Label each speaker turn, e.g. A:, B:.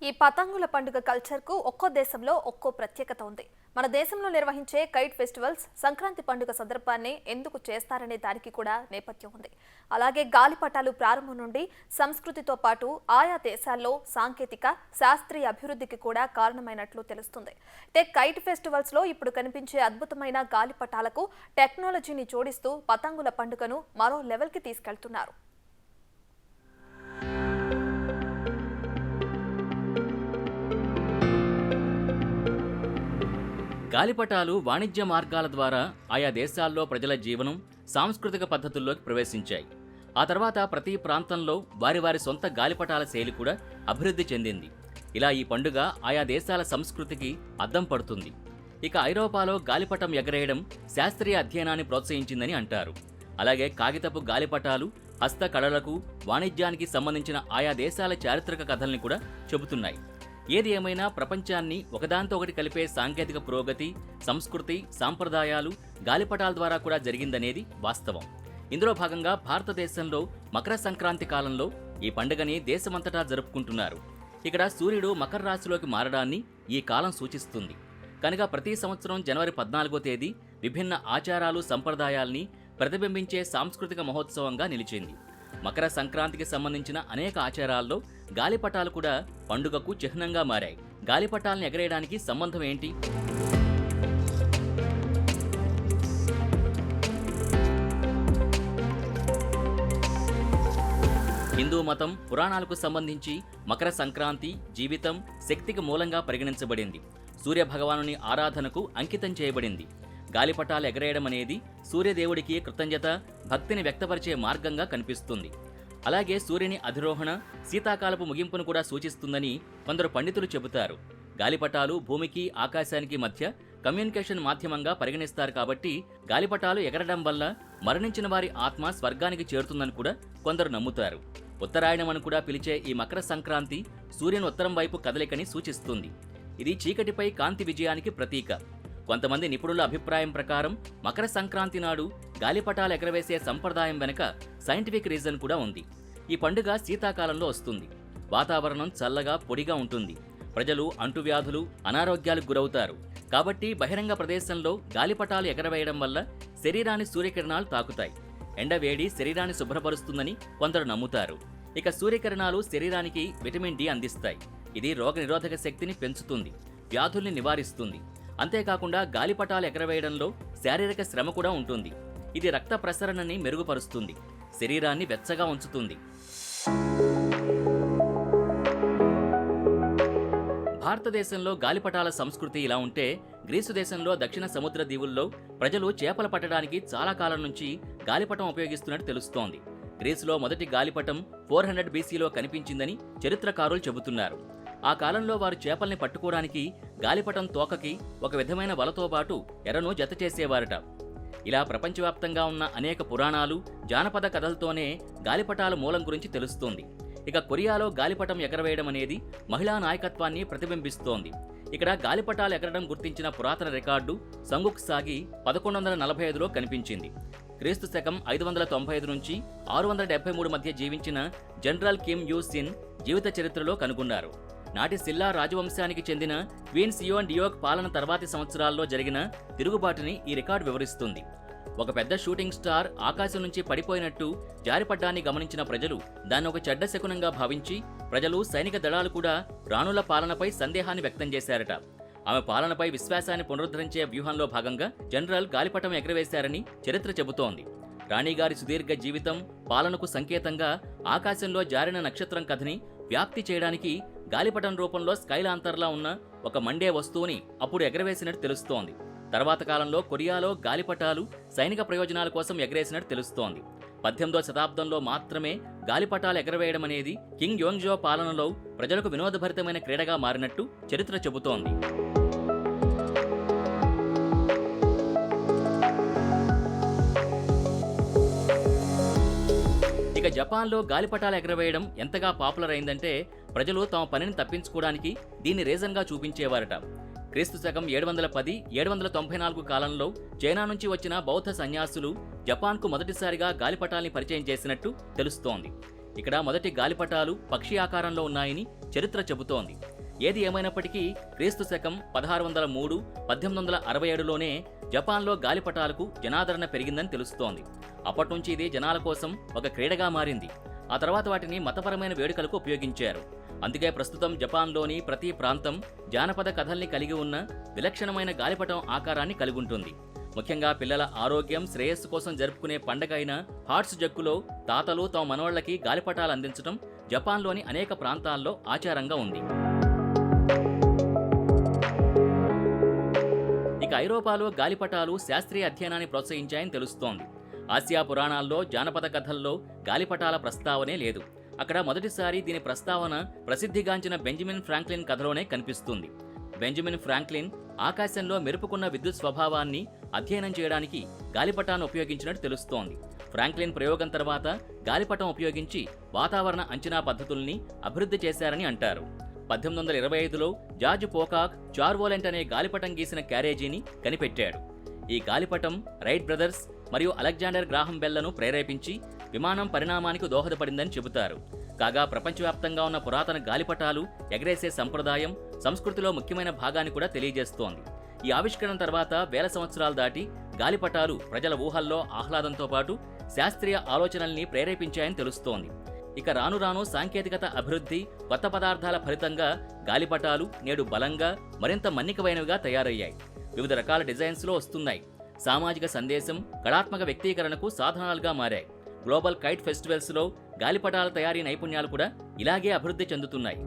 A: ఈ పతంగుల పండుగ కల్చర్కు ఒక్కో దేశంలో ఒక్కో ప్రత్యేకత ఉంది. మన దేశంలో నిర్వహించే కైట్ ఫెస్టివల్స్ సంక్రాంతి పండుగ సందర్భాన్ని ఎందుకు చేస్తారనే దానికి కూడా నేపథ్యం ఉంది. అలాగే గాలిపటాలు ప్రారంభం నుండి సంస్కృతితో పాటు ఆయా దేశాల్లో సాంకేతిక శాస్త్రీయ అభివృద్ధికి కూడా కారణమైనట్లు తెలుస్తుంది. అయితే కైట్ ఫెస్టివల్స్ లో ఇప్పుడు కనిపించే అద్భుతమైన గాలిపటాలకు టెక్నాలజీని జోడిస్తూ పతంగుల పండుగను మరో లెవెల్కి తీసుకెళ్తున్నారు.
B: గాలిపటాలు వాణిజ్య మార్గాల ద్వారా ఆయా దేశాల్లో ప్రజల జీవనం, సాంస్కృతిక పద్ధతుల్లోకి ప్రవేశించాయి. ఆ తర్వాత ప్రతి ప్రాంతంలో వారి వారి సొంత గాలిపటాల శైలి కూడా అభివృద్ధి చెందింది. ఇలా ఈ పండుగ ఆయా దేశాల సంస్కృతికి అద్దం పడుతుంది. ఇక ఐరోపాలో గాలిపటం ఎగరేయడం శాస్త్రీయ అధ్యయనాన్ని ప్రోత్సహించిందని అంటారు. అలాగే కాగితపు గాలిపటాలు హస్తకళలకు, వాణిజ్యానికి సంబంధించిన ఆయా దేశాల చారిత్రక కథల్ని కూడా చెబుతున్నాయి. ఏది ఏమైనా ప్రపంచాన్ని ఒకదాంతో ఒకటి కలిపే సాంకేతిక పురోగతి, సంస్కృతి, సాంప్రదాయాలు గాలిపటాల ద్వారా కూడా జరిగిందనేది వాస్తవం. ఇందులో భాగంగా భారతదేశంలో మకర సంక్రాంతి కాలంలో ఈ పండుగని దేశమంతటా జరుపుకుంటున్నారు. ఇక్కడ సూర్యుడు మకర రాశిలోకి మారడాన్ని ఈ కాలం సూచిస్తుంది. కనుక ప్రతి సంవత్సరం జనవరి 14వ తేదీ విభిన్న ఆచారాలు, సంప్రదాయాల్ని ప్రతిబింబించే సాంస్కృతిక మహోత్సవంగా నిలిచింది. మకర సంక్రాంతికి సంబంధించిన అనేక ఆచారాల్లో గాలిపటాలు కూడా పండుగకు చిహ్నంగా మారాయి. గాలిపటాలను ఎగరేయడానికి సంబంధం ఏంటి? హిందూ మతం పురాణాలకు సంబంధించి మకర సంక్రాంతి జీవితం, శక్తికి మూలంగా పరిగణించబడింది. సూర్య భగవానుని ఆరాధనకు అంకితం చేయబడింది. గాలిపటాలు ఎగరేయడం అనేది సూర్యదేవుడికి కృతజ్ఞత, భక్తిని వ్యక్తపరిచే మార్గంగా కనిపిస్తుంది. అలాగే సూర్యుని అధిరోహణ శీతాకాలపు ముగింపును కూడా సూచిస్తుందని కొందరు పండితులు చెబుతారు. గాలిపటాలు భూమికి, ఆకాశానికి మధ్య కమ్యూనికేషన్ మాధ్యమంగా పరిగణిస్తారు కాబట్టి గాలిపటాలు ఎగరడం వల్ల మరణించిన వారి ఆత్మ స్వర్గానికి చేరుతుందని కూడా కొందరు నమ్ముతారు. ఉత్తరాయణం అని కూడా పిలిచే ఈ మకర సంక్రాంతి సూర్యుని ఉత్తరం వైపు కదలికని సూచిస్తుంది. ఇది చీకటిపై కాంతి విజయానికి ప్రతీక. కొంతమంది నిపుణుల అభిప్రాయం ప్రకారం మకర సంక్రాంతి నాడు గాలిపటాలు ఎగరవేసే సంప్రదాయం వెనుక సైంటిఫిక్ రీజన్ కూడా ఉంది. ఈ పండుగ శీతాకాలంలో వస్తుంది. వాతావరణం చల్లగా, పొడిగా ఉంటుంది. ప్రజలు అంటువ్యాధులు, అనారోగ్యాలకు గురవుతారు. కాబట్టి బహిరంగ ప్రదేశంలో గాలిపటాలు ఎగరవేయడం వల్ల శరీరాన్ని సూర్యకిరణాలు తాకుతాయి. ఎండవేడి శరీరాన్ని శుభ్రపరుస్తుందని కొందరు నమ్ముతారు. ఇక సూర్యకిరణాలు శరీరానికి విటమిన్ డి అందిస్తాయి. ఇది రోగనిరోధక శక్తిని పెంచుతుంది, వ్యాధుల్ని నివారిస్తుంది. అంతేకాకుండా గాలిపటాలు ఎగరవేయడంలో శారీరక శ్రమ కూడా ఉంటుంది. ఇది రక్త ప్రసరణని మెరుగుపరుస్తుంది, శరీరాన్ని వెచ్చగా ఉంచుతుంది. భారతదేశంలో గాలిపటాల సంస్కృతి ఇలా ఉంటే, గ్రీసు దేశంలో దక్షిణ సముద్ర దీవుల్లో ప్రజలు చేపలు పట్టడానికి చాలా కాలం నుంచి గాలిపటం ఉపయోగిస్తున్నట్టు తెలుస్తోంది. గ్రీసులో మొదటి గాలిపటం 400 BCలో కనిపించిందని చరిత్రకారులు చెబుతున్నారు. ఆ కాలంలో వారు చేపల్ని పట్టుకోవడానికి గాలిపటం తోకకి ఒక విధమైన వలతో పాటు ఎరను జత చేసేవారట. ఇలా ప్రపంచవ్యాప్తంగా ఉన్న అనేక పురాణాలు, జానపద కథలతోనే గాలిపటాల మూలం గురించి తెలుస్తోంది. ఇక కొరియాలో గాలిపటం ఎగరవేయడం అనేది మహిళా నాయకత్వాన్ని ప్రతిబింబిస్తోంది. ఇక్కడ గాలిపటాలు ఎగరడం గుర్తించిన పురాతన రికార్డు సంగుక్ సాగి 1145లో కనిపించింది. క్రీస్తు శకం 595 నుంచి 673 మధ్య జీవించిన జనరల్ కిమ్ యూ సిన్ జీవిత చరిత్రలో కనుగొన్నారు. నాటి సిల్లా రాజవంశానికి చెందిన క్వీన్ సియోన్ డియోక్ పాలన తర్వాతి సంవత్సరాల్లో జరిగిన తిరుగుబాటుని ఈ రికార్డు వివరిస్తుంది. ఒక పెద్ద షూటింగ్ స్టార్ ఆకాశం నుంచి పడిపోయినట్టు జారిపడ్డాన్ని గమనించిన ప్రజలు దాన్ని ఒక చెడ్డ శకునంగా భావించి ప్రజలు, సైనిక దళాలు కూడా రాణుల పాలనపై సందేహాన్ని వ్యక్తం చేశారట. ఆమె పాలనపై విశ్వాసాన్ని పునరుద్ధరించే వ్యూహంలో భాగంగా జనరల్ గాలిపటం ఎగరవేశారని చరిత్ర చెబుతోంది. రాణిగారి సుదీర్ఘ జీవితం, పాలనకు సంకేతంగా ఆకాశంలో జారిన నక్షత్రం కథని వ్యాప్తి చేయడానికి గాలిపటం రూపంలో స్కైలాంతర్లా ఉన్న ఒక మండే వస్తువుని అప్పుడు ఎగరవేసినట్టు తెలుస్తోంది. తర్వాత కాలంలో కొరియాలో గాలిపటాలు సైనిక ప్రయోజనాల కోసం ఎగరేసినట్టు తెలుస్తోంది. 18వ శతాబ్దంలో మాత్రమే గాలిపటాలు ఎగరవేయడం అనేది కింగ్ యోంగ్జో పాలనలో ప్రజలకు వినోదభరితమైన క్రీడగా మారినట్టు చరిత్ర చెబుతోంది. ఇక జపాన్లో గాలిపటాలు ఎగరవేయడం ఎంతగా పాపులర్ అయిందంటే ప్రజలు తమ పనిని తప్పించుకోవడానికి దీన్ని రీజన్గా చూపించేవారట. క్రీస్తు శకం 710, 794 కాలంలో చైనా నుంచి వచ్చిన బౌద్ధ సన్యాసులు జపాన్కు మొదటిసారిగా గాలిపటాల్ని పరిచయం చేసినట్టు తెలుస్తోంది. ఇక్కడ మొదటి గాలిపటాలు పక్షి ఆకారంలో ఉన్నాయని చరిత్ర చెబుతోంది. ఏది ఏమైనప్పటికీ క్రీస్తు శకం 1603, 1867లోనే జపాన్లో గాలిపటాలకు జనాదరణ పెరిగిందని తెలుస్తోంది. అప్పట్నుంచి ఇది జనాల కోసం ఒక క్రీడగా మారింది. ఆ తర్వాత వాటిని మతపరమైన వేడుకలకు ఉపయోగించారు. అందుకే ప్రస్తుతం జపాన్లోని ప్రతి ప్రాంతం జానపద కథల్ని కలిగి ఉన్న విలక్షణమైన గాలిపటం ఆకారాన్ని కలిగి ఉంటుంది. ముఖ్యంగా పిల్లల ఆరోగ్యం, శ్రేయస్సు కోసం జరుపుకునే పండగ అయిన హాట్స్ జక్కులో తాతలు తమ మనవళ్లకి గాలిపటాలు అందించడం జపాన్లోని అనేక ప్రాంతాల్లో ఆచారంగా ఉంది. ఇక ఐరోపాలో గాలిపటాలు శాస్త్రీయ అధ్యయనాన్ని ప్రోత్సహించాయని తెలుస్తోంది. ఆసియా పురాణాల్లో, జానపద కథల్లో గాలిపటాల ప్రస్తావనే లేదు. అక్కడ మొదటిసారి దీని ప్రస్తావన ప్రసిద్ధిగాంచిన బెంజమిన్ ఫ్రాంక్లిన్ కథలోనే కనిపిస్తుంది. బెంజమిన్ ఫ్రాంక్లిన్ ఆకాశంలో మెరుపుకున్న విద్యుత్ స్వభావాన్ని అధ్యయనం చేయడానికి గాలిపటాన్ని ఉపయోగించినట్టు తెలుస్తోంది. ఫ్రాంక్లిన్ ప్రయోగం తర్వాత గాలిపటం ఉపయోగించి వాతావరణ అంచనా పద్ధతుల్ని అభివృద్ధి చేశారని అంటారు. 1825లో జార్జ్ పోకాక్ చార్వోలెంట్ అనే గాలిపటం గీసిన క్యారేజీని కనిపెట్టాడు. ఈ గాలిపటం రైట్ బ్రదర్స్ మరియు అలెగ్జాండర్ గ్రాహం బెల్లను ప్రేరేపించి విమానం పరిణామానికి దోహదపడిందని చెబుతారు. కాగా ప్రపంచవ్యాప్తంగా ఉన్న పురాతన గాలిపటాలు ఎగరేసే సంప్రదాయం సంస్కృతిలో ముఖ్యమైన భాగాన్ని కూడా తెలియజేస్తోంది. ఈ ఆవిష్కరణ తర్వాత వేల సంవత్సరాలు దాటి గాలిపటాలు ప్రజల ఊహల్లో ఆహ్లాదంతో పాటు శాస్త్రీయ ఆలోచనల్ని ప్రేరేపించాయని తెలుస్తోంది. ఇక రాను రాను సాంకేతికత అభివృద్ధి, కొత్త పదార్థాల ఫలితంగా గాలిపటాలు నేడు బలంగా, మరింత మన్నికమైనవిగా తయారయ్యాయి. వివిధ రకాల డిజైన్స్లో వస్తున్నాయి. సామాజిక సందేశం, కళాత్మక వ్యక్తీకరణకు సాధనాలుగా మారాయి. గ్లోబల్ కైట్ ఫెస్టివల్స్లో గాలిపటాల తయారీ నైపుణ్యాలు కూడా ఇలాగే అభివృద్ధి చెందుతున్నాయి.